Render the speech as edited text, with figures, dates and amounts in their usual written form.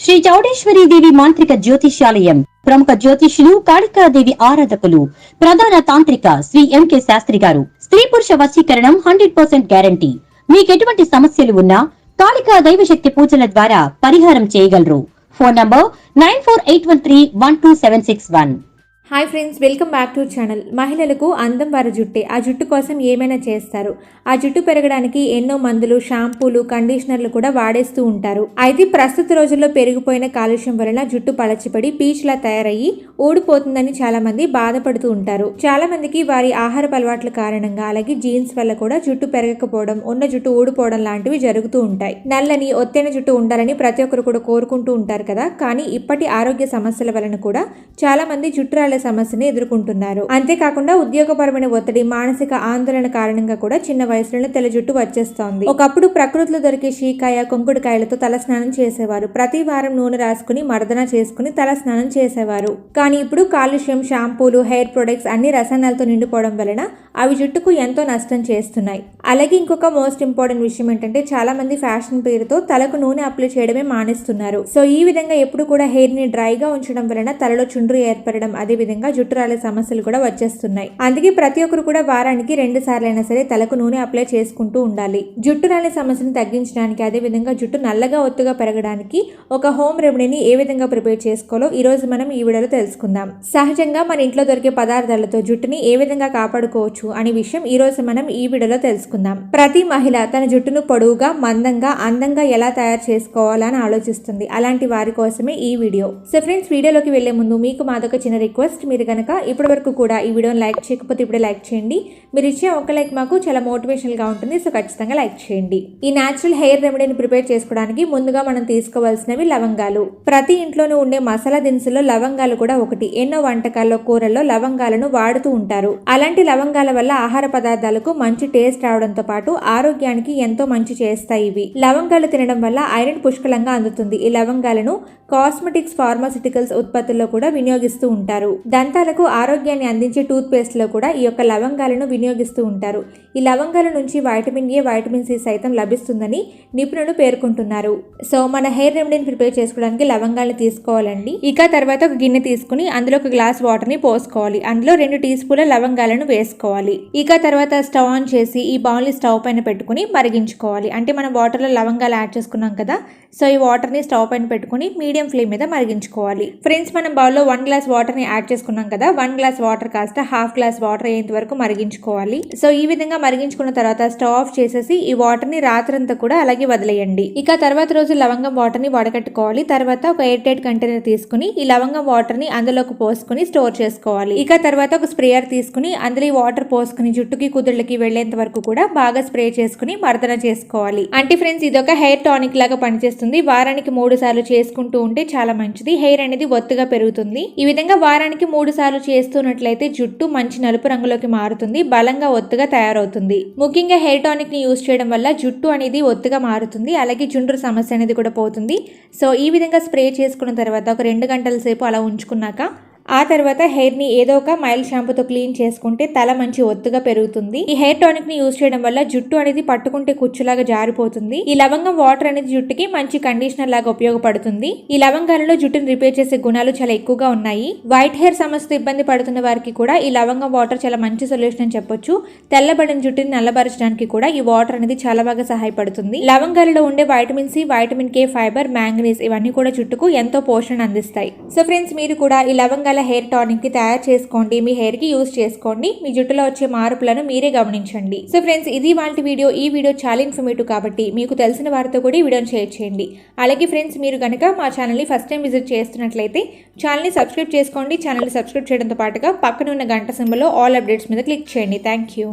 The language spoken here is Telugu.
శ్రీ చౌడేశ్వరీదేవి మాంత్రిక జ్యోతిష్యాలయం ప్రముఖ జ్యోతిష్యులు కాళికాదేవి ఆరాధకులు ప్రధాన తాంత్రిక శ్రీ ఎంకే శాస్త్రి గారు. స్త్రీ పురుష వశీకరణం 100% గ్యారంటీ. మీకెటువంటి సమస్యలు ఉన్నా కాళికా దైవశక్తి పూజల ద్వారా పరిహారం చేయగలరు. Phone number 9481312761. Hi friends, welcome back to channel. మహిళలకు అందం వారి జుట్టే. ఆ జుట్టు కోసం ఏమైనా చేస్తారు. ఆ జుట్టు పెరగడానికి ఎన్నో మందులు, షాంపూలు, కండిషనర్లు కూడా వాడేస్తూ ఉంటారు. అయితే ప్రస్తుత రోజుల్లో పెరిగిపోయిన కాలుష్యం వలన జుట్టు పలచిపడి పీచులా తయారయ్యి ఊడిపోతుందని చాలా మంది బాధపడుతూ ఉంటారు. చాలా మందికి వారి ఆహారపు అలవాట్ల కారణంగా, అలాగే జీన్స్ వల్ల కూడా జుట్టు పెరగకపోవడం, ఉన్న జుట్టు ఊడిపోవడం లాంటివి జరుగుతూ ఉంటాయి. నల్లని ఒత్తైన జుట్టు ఉండాలని ప్రతి ఒక్కరు కూడా కోరుకుంటూ ఉంటారు కదా. కానీ ఇప్పటి ఆరోగ్య సమస్యల వలన కూడా చాలా మంది జుట్టు సమస్యని ఎదుర్కొంటున్నారు. అంతేకాకుండా ఉద్యోగపరమైన ఒత్తిడి, మానసిక ఆందోళన కారణంగా కూడా చిన్న వయసులోనే తెల్ల జుట్టు వచ్చేస్తోంది. ఒకప్పుడు ప్రకృతిలో దొరికే షీకాయ, కొంకుడుకాయలతో తల స్నానం చేసేవారు. ప్రతి వారం నూనె రాసుకుని మర్దన చేసుకుని తల స్నానం చేసేవారు. కానీ ఇప్పుడు కాలుష్యం, షాంపూలు, హెయిర్ ప్రొడక్ట్స్ అన్ని రసాయనాలతో నిండిపోవడం వలన అవి జుట్టుకు ఎంతో నష్టం చేస్తున్నాయి. అలాగే ఇంకొక మోస్ట్ ఇంపార్టెంట్ విషయం ఏంటంటే, చాలా మంది ఫ్యాషన్ పేరుతో తలకు నూనె అప్లై చేయడమే మానేస్తున్నారు. సో ఈ విధంగా ఎప్పుడు కూడా హెయిర్ ని డ్రైగా ఉంచడం వలన తలలో చుండ్రు ఏర్పడడం, అదే విధంగా జుట్టు రాలే సమస్యలు కూడా వచ్చేస్తున్నాయి. అందుకే ప్రతి ఒక్కరు కూడా వారానికి 2 సార్లైనా సరే తలకు నూనె అప్లై చేసుకుంటూ ఉండాలి. జుట్టు రాలే సమస్యను తగ్గించడానికి, అదే విధంగా జుట్టు నల్లగా ఒత్తుగా పెరగడానికి ఒక హోమ్ రెమెడీని ఏ విధంగా ప్రిపేర్ చేసుకోవాలో ఈ రోజు మనం ఈ వీడియోలో తెలుసుకుందాం. సహజంగా మన ఇంట్లో దొరికే పదార్థాలతో జుట్టుని ఏ విధంగా కాపాడుకోవచ్చు అనే విషయం ఈ రోజు మనం ఈ వీడియోలో తెలుసుకుందాం. ప్రతి మహిళ తన జుట్టును పొడవుగా, మందంగా, అందంగా ఎలా తయారు చేసుకోవాలని ఆలోచిస్తుంది. అలాంటి వారి కోసమే ఈ వీడియో. సో ఫ్రెండ్స్, వీడియోలోకి వెళ్లే ముందు మీకు మాదొక చిన్న రిక్వెస్ట్. మీరు కనుక ఇప్పటి వరకు కూడా ఈ వీడియోని లైక్ చేయకపోతే ఇప్పుడే లైక్ చేయండి. మీరు ఇచ్చే ఒక లైక్ మాకు చాలా మోటివేషనల్ గా ఉంటుంది. సో ఖచ్చితంగా లైక్ చేయండి. ఈ న్యాచురల్ హెయిర్ రెమెడీని ప్రిపేర్ చేసుకోవడానికి ముందుగా మనం తీసుకోవాల్సినవి లవంగాలు. ప్రతి ఇంట్లోనూ ఉండే మసాలా దినుసుల్లో లవంగాలు కూడా ఒకటి. ఎన్నో వంటకాల్లో, కూరల్లో లవంగాలను వాడుతూ ఉంటారు. అలాంటి లవంగాల వల్ల ఆహార పదార్థాలకు మంచి టేస్ట్ రావడంతో పాటు ఆరోగ్యానికి ఎంతో మంచి చేస్తాయి. ఇవి లవంగాలు తినడం వల్ల ఐరన్ పుష్కలంగా అందుతుంది. ఈ లవంగాలను కాస్మెటిక్స్, ఫార్మాసిటికల్స్ ఉత్పత్తుల్లో కూడా వినియోగిస్తూ ఉంటారు. దంతాలకు ఆరోగ్యాన్ని అందించే టూత్ పేస్ట్ లో కూడా ఈ యొక్క లవంగాలను వినియోగిస్తూ ఉంటారు. ఈ లవంగాల నుంచి వైటమిన్ ఏ, వైటమిన్ సి సైతం లభిస్తుందని నిపుణులు పేర్కొంటున్నారు. సో మన హెయిర్ రెమెడీని ప్రిపేర్ చేసుకోవడానికి లవంగాలను తీసుకోవాలండి. ఇక తర్వాత ఒక గిన్నె తీసుకుని అందులో ఒక గ్లాస్ వాటర్ ని పోసుకోవాలి. అందులో 2 టీ స్పూన్ల లవంగాలను వేసుకోవాలి. ఇక తర్వాత స్టవ్ ఆన్ చేసి ఈ బౌల్ ని స్టవ్ పైన పెట్టుకుని మరిగించుకోవాలి. అంటే మనం వాటర్ లో లవంగాలు యాడ్ చేసుకున్నాం కదా. సో ఈ వాటర్ ని స్టవ్ పైన పెట్టుకుని మీడియం ఫ్లేమ్ మీద మరిగించుకోవాలి. ఫ్రెండ్స్, మనం బౌల్లో 1 గ్లాస్ వాటర్ ని యాడ్ చేసుకున్నాం కదా. 1 గ్లాస్ వాటర్ కాస్త 1/2 గ్లాస్ వాటర్ అయ్యేంత వరకు మరిగించుకోవాలి. సో ఈ విధంగా మరిగించుకున్న తర్వాత స్టవ్ ఆఫ్ చేసేసి ఈ వాటర్ ని రాత్రంతా కూడా అలాగే వదిలేయండి. ఇక తర్వాత రోజు లవంగం వాటర్ ని వడకట్టుకోవాలి. తర్వాత ఒక ఎయిర్ టైట్ కంటైనర్ తీసుకుని ఈ లవంగం వాటర్ ని అందులోకి పోసుకుని స్టోర్ చేసుకోవాలి. ఇక తర్వాత ఒక స్ప్రేయర్ తీసుకుని అందులో ఈ వాటర్ పోసుకుని జుట్టుకి, కుదుళ్ళకి వెళ్లేంత వరకు కూడా బాగా స్ప్రే చేసుకుని మర్దన చేసుకోవాలి. అంటే ఫ్రెండ్స్, ఇది ఒక హెయిర్ టానిక్ లాగా పనిచేస్తుంది. వారానికి 3 సార్లు చేసుకుంటూ ఉంటే చాలా మంచిది. హెయిర్ అనేది ఒత్తుగా పెరుగుతుంది. ఈ విధంగా వారానికి 3 సార్లు చేస్తున్నట్లయితే జుట్టు మంచి నలుపు రంగులోకి మారుతుంది, బలంగా ఒత్తుగా తయారవుతుంది. ముఖ్యంగా హెయిర్ టానిక్ ని యూజ్ చేయడం వల్ల జుట్టు అనేది ఒత్తుగా మారుతుంది. అలాగే చుండ్రు సమస్య అనేది కూడా పోతుంది. సో ఈ విధంగా స్ప్రే చేసుకున్న తర్వాత ఒక 2 గంటల సేపు అలా ఉంచుకున్నాక ఆ తర్వాత హెయిర్ ని ఏదో ఒక మైల్డ్ షాంపూతో క్లీన్ చేసుకుంటే తల మంచి ఒత్తుగా పెరుగుతుంది. ఈ హెయిర్ టానిక్ ని యూజ్ చేయడం వల్ల జుట్టు అనేది పట్టుకుంటే కుచ్చులాగా జారిపోతుంది. ఈ లవంగం వాటర్ అనేది జుట్టుకి మంచి కండిషనర్ లాగా ఉపయోగపడుతుంది. ఈ లవంగాలలో జుట్టుని రిపేర్ చేసే గుణాలు చాలా ఎక్కువగా ఉన్నాయి. వైట్ హెయిర్ సమస్యతో ఇబ్బంది పడుతున్న వారికి కూడా ఈ లవంగం వాటర్ చాలా మంచి సొల్యూషన్ అని చెప్పొచ్చు. తెల్లబడిన జుట్టుని నల్లబరచడానికి కూడా ఈ వాటర్ అనేది చాలా బాగా సహాయపడుతుంది. లవంగాలలో ఉండే vitamin C, vitamin K, fibre, manganese ఇవన్నీ కూడా జుట్టుకు ఎంతో పోషణ అందిస్తాయి. సో ఫ్రెండ్స్, మీరు కూడా ఈ లవంగాల హెయిర్ టానిక్ ని తయారు చేసుకోండి. మీ హెయిర్ కి యూజ్ చేసుకోండి. మీ జుట్టులో వచ్చే మార్పులను మీరే గమనించండి. సో ఫ్రెండ్స్, ఇది వాళ్ళ వీడియో. ఈ వీడియో చాలా ఇన్ఫర్మేటివ్ కాబట్టి మీకు తెలిసిన వారితో కూడా ఈ వీడియోని షేర్ చేయండి. అలాగే ఫ్రెండ్స్, మీరు కనుక మా ఛానల్ని ఫస్ట్ టైం విజిట్ చేస్తున్నట్లయితే ఛానల్ని సబ్స్క్రైబ్ చేసుకోండి. ఛానల్ని సబ్స్క్రైబ్ చేయడంతో పాటుగా పక్కన ఉన్న గంట సింబల్లో ఆల్ అప్డేట్స్ మీద క్లిక్ చేయండి. Thank you.